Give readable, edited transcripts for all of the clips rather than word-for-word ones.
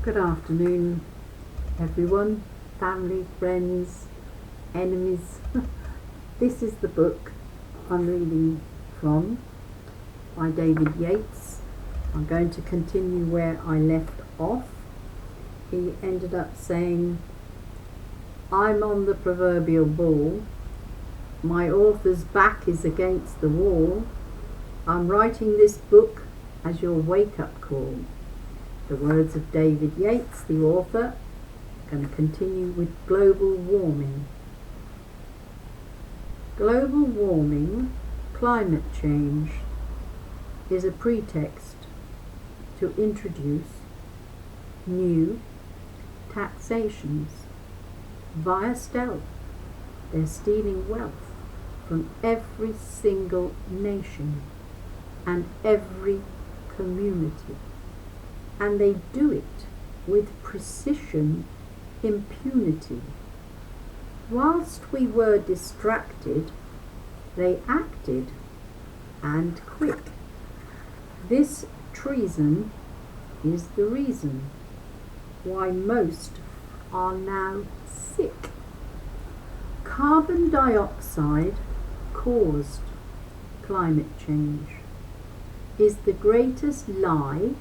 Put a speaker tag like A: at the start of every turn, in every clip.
A: Good afternoon, everyone, family, friends, enemies. This is the book I'm reading from by David Yates. I'm going to continue where I left off. He ended up saying, I'm on the proverbial ball. My author's back is against the wall. I'm writing this book as your wake-up call. The words of David Yates, the author. Going to continue with global warming. Global warming, climate change, is a pretext to introduce new taxations via stealth. They're stealing wealth from every single nation and every community. And they do it with precision, impunity. Whilst we were distracted, they acted, and quick. This treason is the reason why most are now sick. Carbon dioxide caused climate change is the greatest lie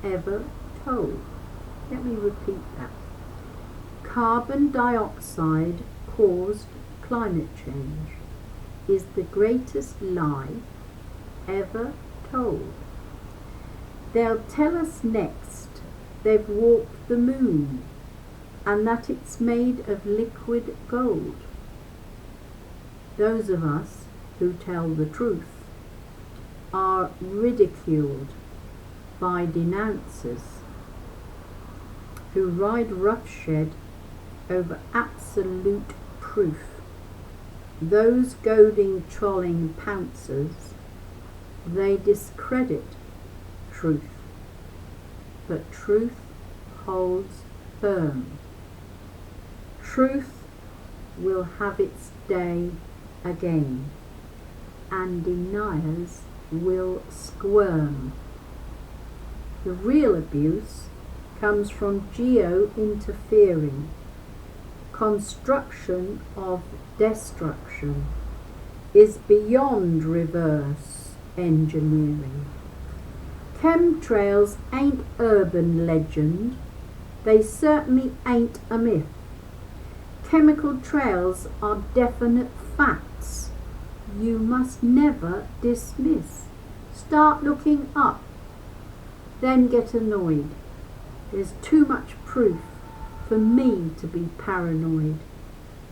A: ever told. Let me repeat that. Carbon dioxide caused climate change is the greatest lie ever told. They'll tell us next they've walked the moon and that it's made of liquid gold. Those of us who tell the truth are ridiculed by denouncers who ride roughshod over absolute proof. Those goading, trolling pouncers, they discredit truth, but truth holds firm. Truth will have its day again, and deniers will squirm. The real abuse comes from geo-interfering, construction of destruction is beyond reverse engineering. Chemtrails ain't urban legend, they certainly ain't a myth. Chemical trails are definite facts you must never dismiss. Start looking up, then get annoyed. There's too much proof for me to be paranoid.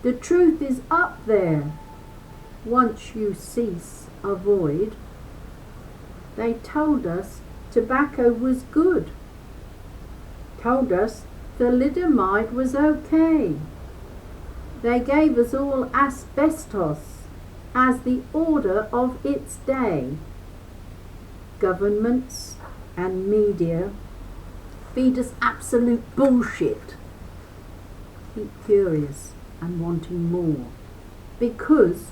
A: The truth is up there. Once you cease, avoid. They told us tobacco was good. Told us thalidomide was okay. They gave us all asbestos as the order of its day. Governments and media feed us absolute bullshit. Keep curious and wanting more, because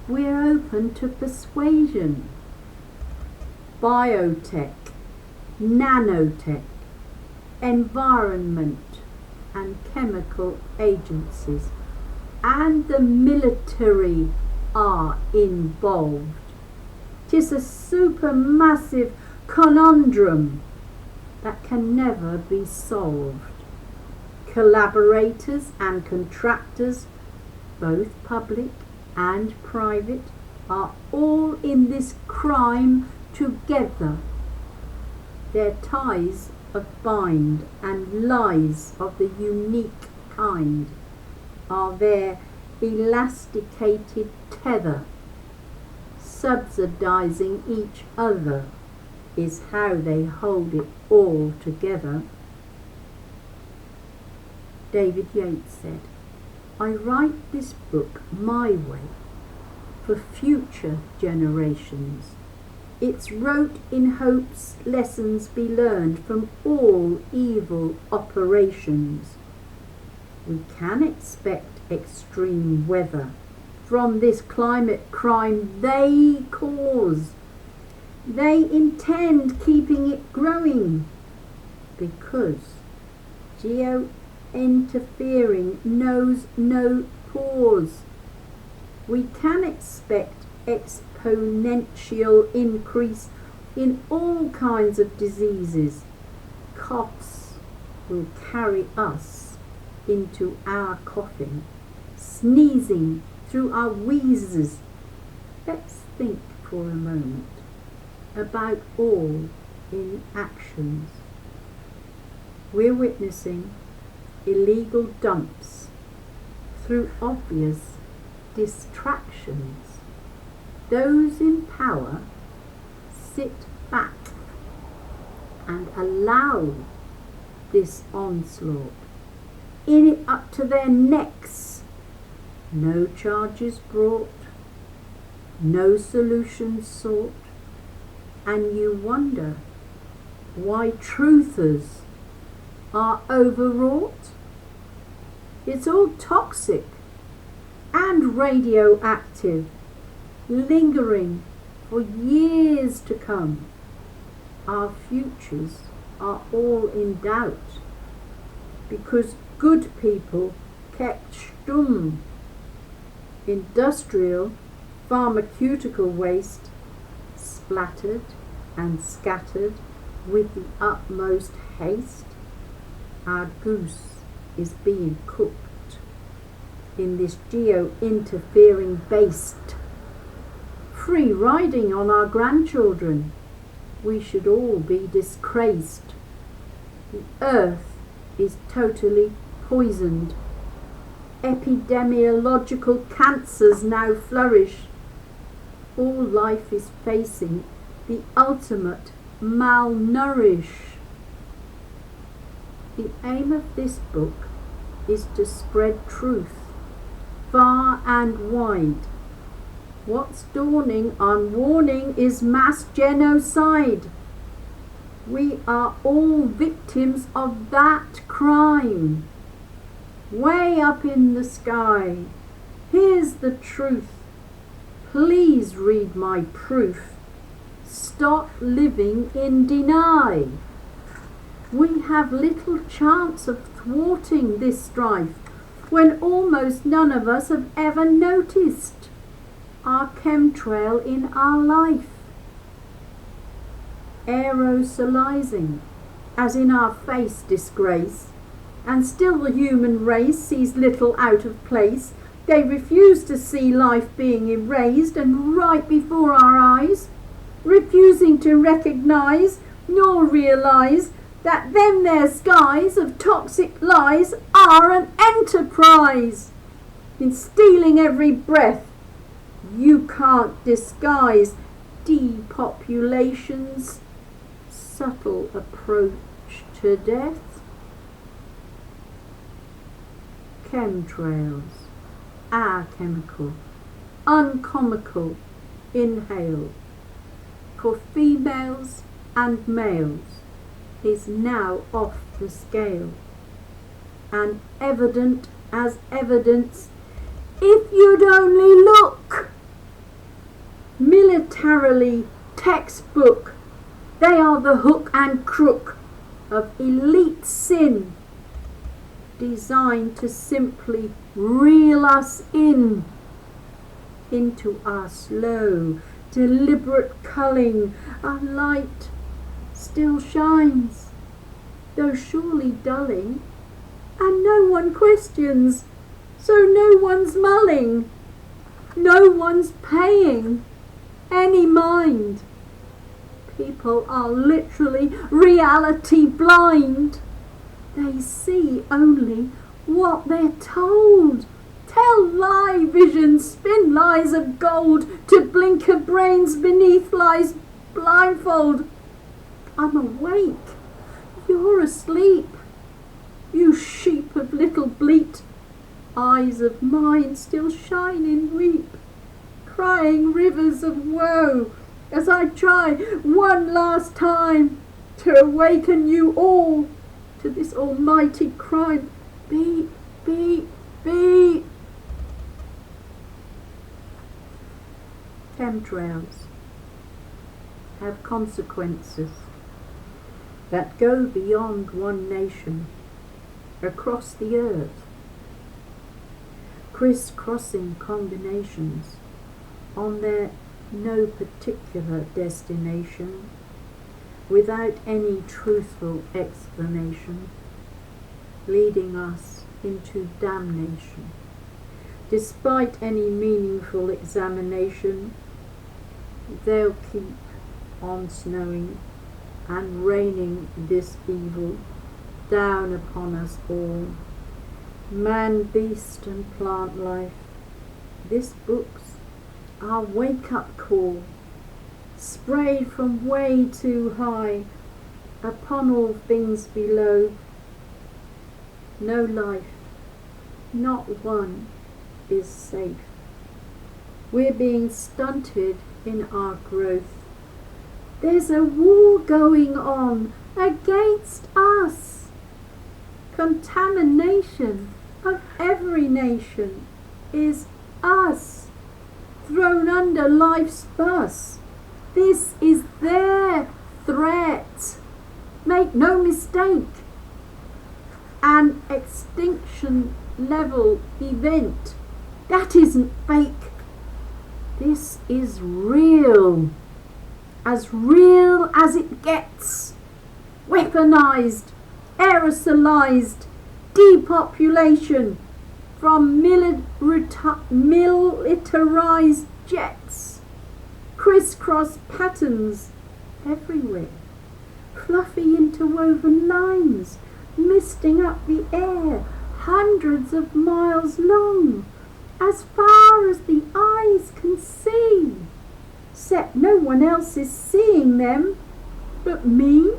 A: we're open to persuasion. Biotech, nanotech, environment and chemical agencies, and the military are involved. 'Tis a supermassive conundrum that can never be solved. Collaborators and contractors, both public and private, are all in this crime together. Their ties of bind and lies of the unique kind are their elasticated tether. Subsidizing each other is how they hold it all together. David Yates said, I write this book my way for future generations. It's wrote in hopes lessons be learned from all evil operations. We can expect extreme weather from this climate crime they cause. They intend keeping it growing because Geo-interfering knows no pause. We can expect exponential increase in all kinds of diseases. Coughs will carry us into our coughing, sneezing through our wheezes. Let's think for a moment about all inactions. We're witnessing illegal dumps through obvious distractions. Those in power sit back and allow this onslaught, in it up to their necks. No charges brought, no solutions sought, and you wonder why truthers are overwrought. It's all toxic and radioactive, lingering for years to come. Our futures are all in doubt because good people kept stumm. Industrial pharmaceutical waste splattered and scattered with the utmost haste. Our goose is being cooked in this geo-interfering baste. Free riding on our grandchildren. We should all be disgraced. The earth is totally poisoned. Epidemiological cancers now flourish. All life is facing the ultimate malnourish. The aim of this book is to spread truth far and wide. What's dawning on warning is mass genocide. We are all victims of that crime. Way up in the sky, here's the truth. Please read my proof. Stop living in deny. We have little chance of thwarting this strife when almost none of us have ever noticed our chemtrail in our life. Aerosolizing, as in our face disgrace, and still the human race sees little out of place. They refuse to see life being erased and right before our eyes, refusing to recognize nor realize that them their skies of toxic lies are an enterprise. In stealing every breath, you can't disguise depopulation's subtle approach to death. Chemtrails, our chemical, uncomical inhale, for females and males, is now off the scale, and evident as evidence if you'd only look. Militarily textbook, they are the hook and crook of elite sin, designed to simply reel us into our slow, deliberate culling. Our light still shines, though surely dulling, and no one questions, so no one's mulling, no one's paying any mind. People are literally reality blind. They see only what they're told. Tell lie visions, spin lies of gold, to blinker brains beneath lies blindfold. I'm awake, you're asleep, you sheep of little bleat. Eyes of mine still shine and weep, crying rivers of woe, as I try one last time to awaken you all to this almighty crime. Beep, beep, beep. Chemtrails have consequences that go beyond one nation. across the earth, crisscrossing combinations on their no particular destination, without any truthful explanation, leading us into damnation. Despite any meaningful examination, they'll keep on snowing and raining this evil down upon us all. Man, beast and plant life, this book's our wake-up call, sprayed from way too high upon all things below. No life, not one, is safe. We're being stunted in our growth. There's a war going on against us. Contamination of every nation is us, thrown under life's bus. This is their threat. Make no mistake, an extinction level event. That isn't fake. This is real as it gets. Weaponized, aerosolized depopulation from militarized jets, crisscross patterns everywhere, fluffy interwoven lines misting up the air, hundreds of miles long, as far as the eyes can see, except no one else is seeing them but me.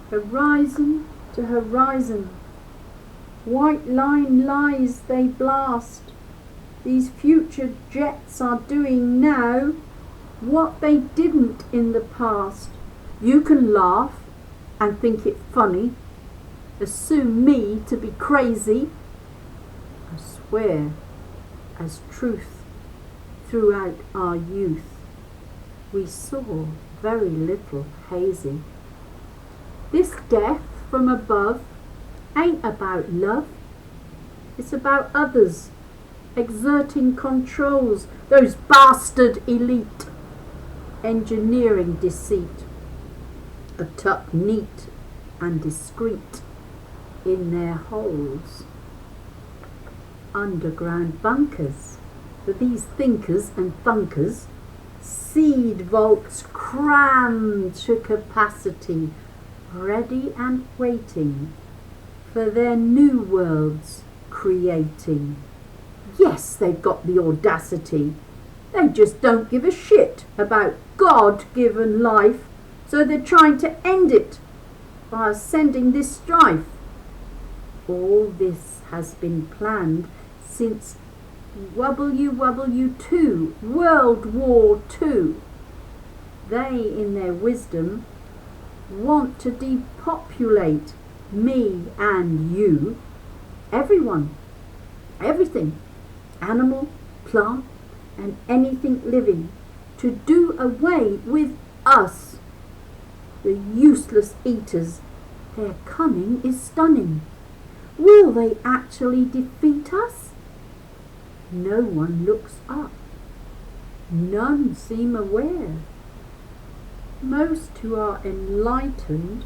A: Horizon to horizon, white line lies they blast. These future jets are doing now what they didn't in the past. You can laugh and think it funny, assume me to be crazy. I swear, as truth, throughout our youth, we saw very little hazy. This death from above ain't about love. It's about others exerting controls, those bastard elite, engineering deceit, tucked neat and discreet in their holes. Underground bunkers for these thinkers and thunkers, seed vaults crammed to capacity, ready and waiting for their new worlds creating. Yes, they've got the audacity. They just don't give a shit about God-given life, so they're trying to end it by sending this strife. All this has been planned since WW2, World War II. They, in their wisdom, want to depopulate me and you, everyone, everything, animal, plant, and anything living, to do away with us, the useless eaters. Their cunning is stunning. Will they actually defeat us? No one looks up. None seem aware. Most who are enlightened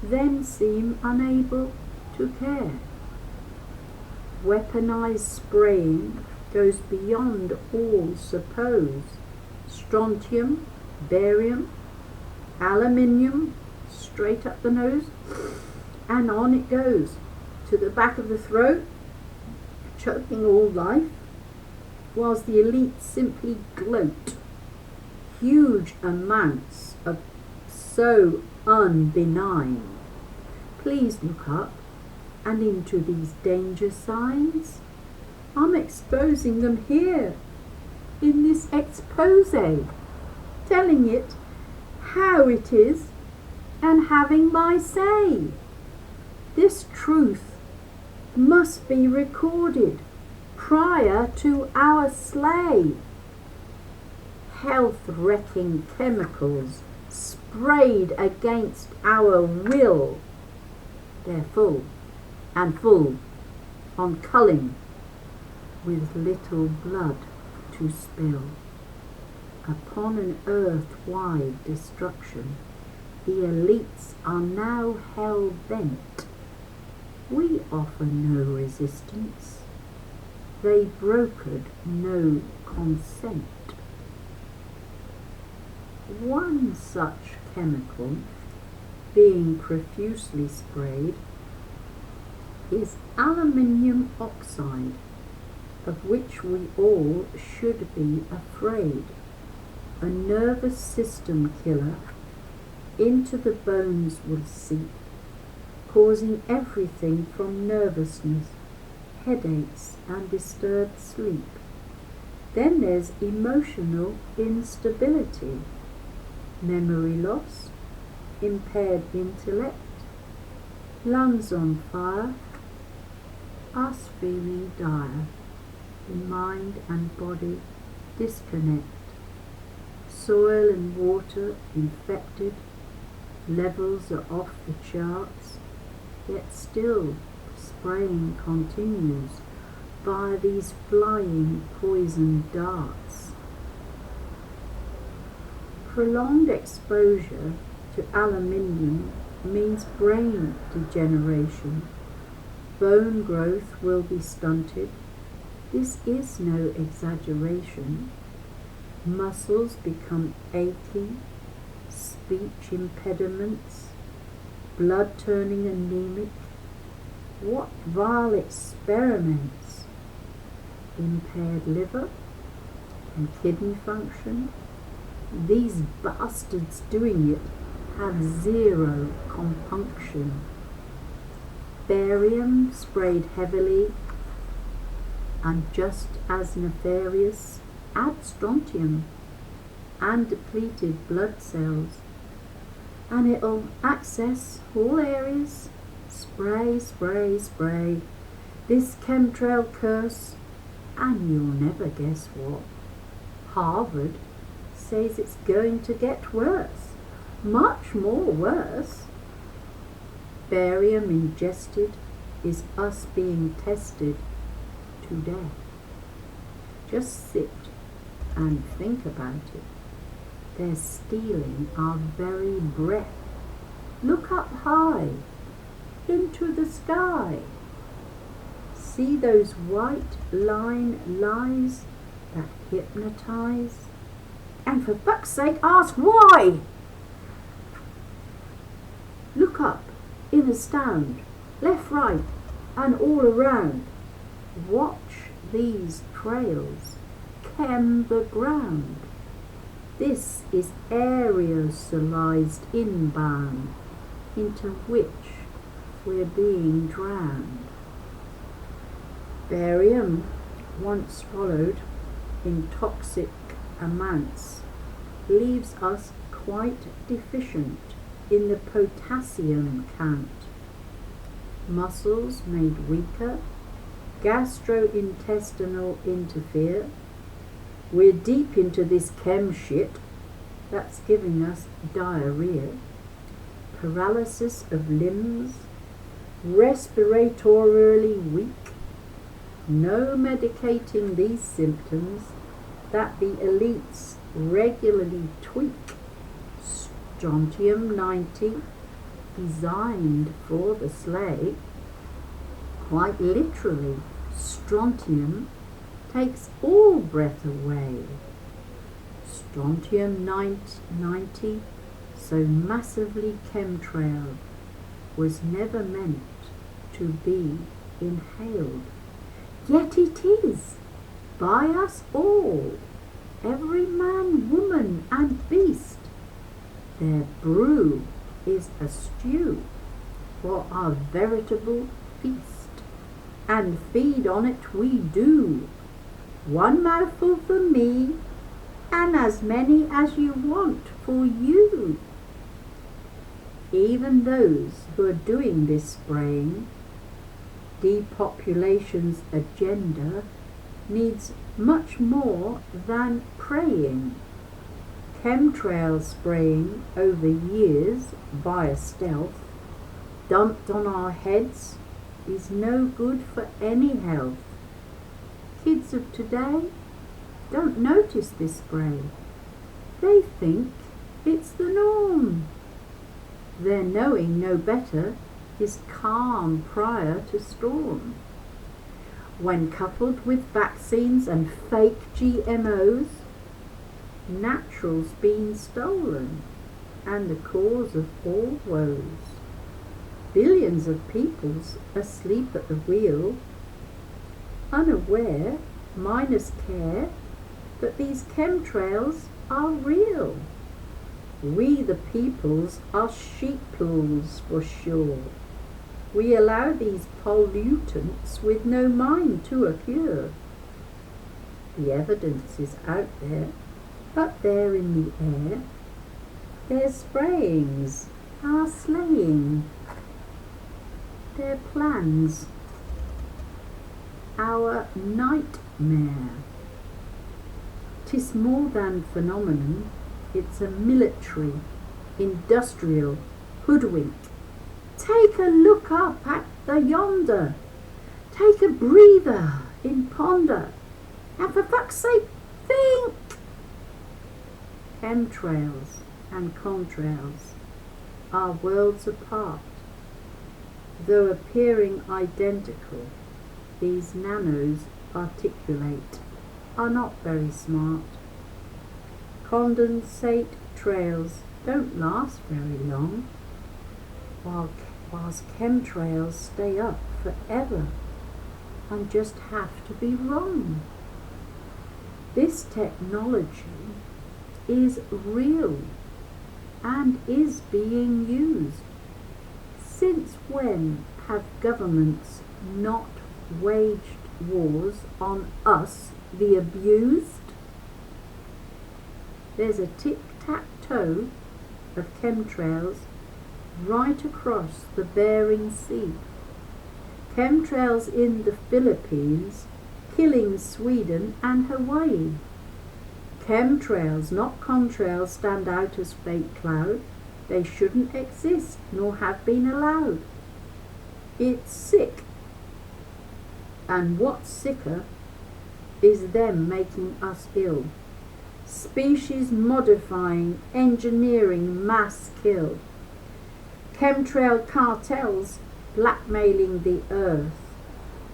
A: then seem unable to care. Weaponized spraying goes beyond all suppose. Strontium, barium, aluminium, straight up the nose, and on it goes, to the back of the throat, choking all life, whilst the elite simply gloat. Huge amounts of so unbenign. Please look up and into these danger signs. I'm exposing them here in this expose, telling it how it is and having my say. This truth must be recorded prior to our slay. Health-wrecking chemicals sprayed against our will They're full, and full, on culling, with little blood to spill. Upon an earth-wide destruction, the elites are now hell-bent. We offer no resistance. They brokered no consent. One such chemical, being profusely sprayed, is aluminium oxide, of which we all should be afraid. A nervous system killer, into the bones will seep, causing everything from nervousness, headaches and disturbed sleep. Then there's emotional instability, memory loss, impaired intellect, lungs on fire, us feeling dire, in mind and body disconnect, soil and water infected, levels are off the charts, yet still spraying continues by these flying poison darts. Prolonged exposure to aluminium means brain degeneration. Bone growth will be stunted. This is no exaggeration. Muscles become achy, speech impediments, blood turning anemic. What vile experiments! Impaired liver and kidney function. These bastards doing it have zero compunction. Barium sprayed heavily, and just as nefarious, add strontium and depleted blood cells, and it'll access all areas. Spray, spray, spray, this chemtrail curse, and you'll never guess what. Harvard says it's going to get worse, much more worse. Barium ingested is us being tested to death. Just sit and think about it. They're stealing our very breath. Look up high, into the sky. See those white line lies that hypnotize? And for fuck's sake, ask why! Look up, in astound, left, right, and all around. Watch these trails chem the ground. This is aerosolized inbound, into which we're being drowned. Barium, once swallowed in toxic amounts, leaves us quite deficient in the potassium count. Muscles made weaker, gastrointestinal interfere. We're deep into this chem shit that's giving us diarrhea, paralysis of limbs, respiratorily weak. No medicating these symptoms that the elites regularly tweak. Strontium 90, designed for the slay. Quite literally, strontium takes all breath away. Strontium 90, so massively chemtrailed, was never meant to be inhaled. Yet it is, by us all, every man, woman and beast. Their brew is a stew for our veritable feast, and feed on it we do. One mouthful for me, and as many as you want for you. Even those who are doing this spraying, depopulation's agenda needs much more than praying. Chemtrail spraying over years via stealth dumped on our heads is no good for any health. Kids of today don't notice this spray. They think it's the norm. Their knowing no better is calm prior to storm. When coupled with vaccines and fake GMOs, natural's been stolen and the cause of all woes. Billions of people's asleep at the wheel, unaware, minus care, that these chemtrails are real. We the peoples are sheeples for sure. We allow these pollutants with no mind to a cure. The evidence is out there, up there in the air. Their sprayings are slaying. Their plans our nightmare. 'Tis more than phenomenon, it's a military, industrial hoodwink. Take a look up at the yonder. Take a breather in ponder. And for fuck's sake, think! Chemtrails and contrails are worlds apart. Though appearing identical, these nanos articulate are not very smart. Condensate trails don't last very long, whilst chemtrails stay up forever and just have to be wrong. This technology is real and is being used. Since when have governments not waged wars on us, the abused? There's a tic-tac-toe of chemtrails right across the Bering Sea. Chemtrails in the Philippines, killing Sweden and Hawaii. Chemtrails, not contrails, stand out as fake cloud. They shouldn't exist, nor have been allowed. It's sick. And what's sicker is them making us ill. Species modifying, engineering mass kill. Chemtrail cartels blackmailing the earth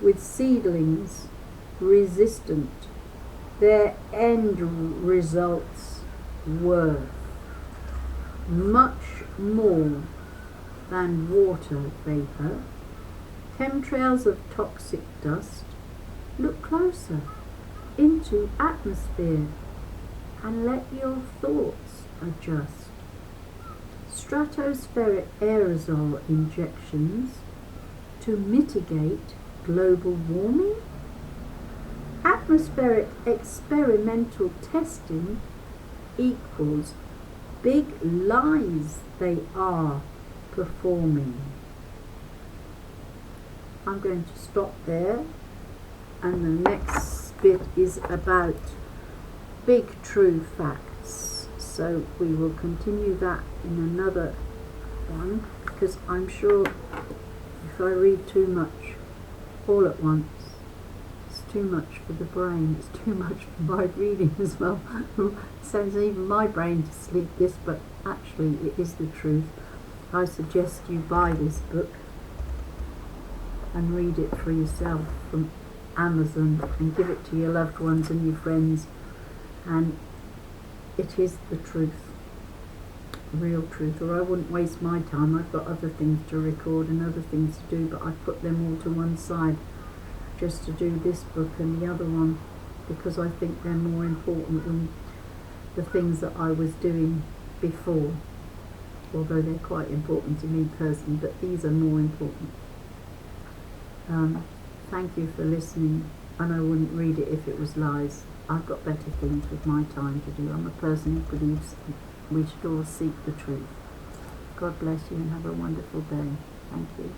A: with seedlings resistant. Their end results worth much more than water vapour. Chemtrails of toxic dust. Look closer into atmosphere and let your thoughts adjust. Stratospheric aerosol injections to mitigate global warming. Atmospheric experimental testing equals big lies they are performing. I'm going to stop there, and the next bit is about big true facts. So we will continue that in another one, because I'm sure if I read too much all at once, it's too much for the brain, it's too much for my reading as well. It sends even my brain to sleep, this, but actually it is the truth. I suggest you buy this book and read it for yourself from Amazon and give it to your loved ones and your friends, and it is the truth, real truth, or I wouldn't waste my time. I've got other things to record and other things to do, but I put them all to one side just to do this book and the other one, because I think they're more important than the things that I was doing before, although they're quite important to me personally, but these are more important. Thank you for listening, and I wouldn't read it if it was lies. I've got better things with my time to do. I'm a person who believes we should all seek the truth. God bless you and have a wonderful day. Thank you.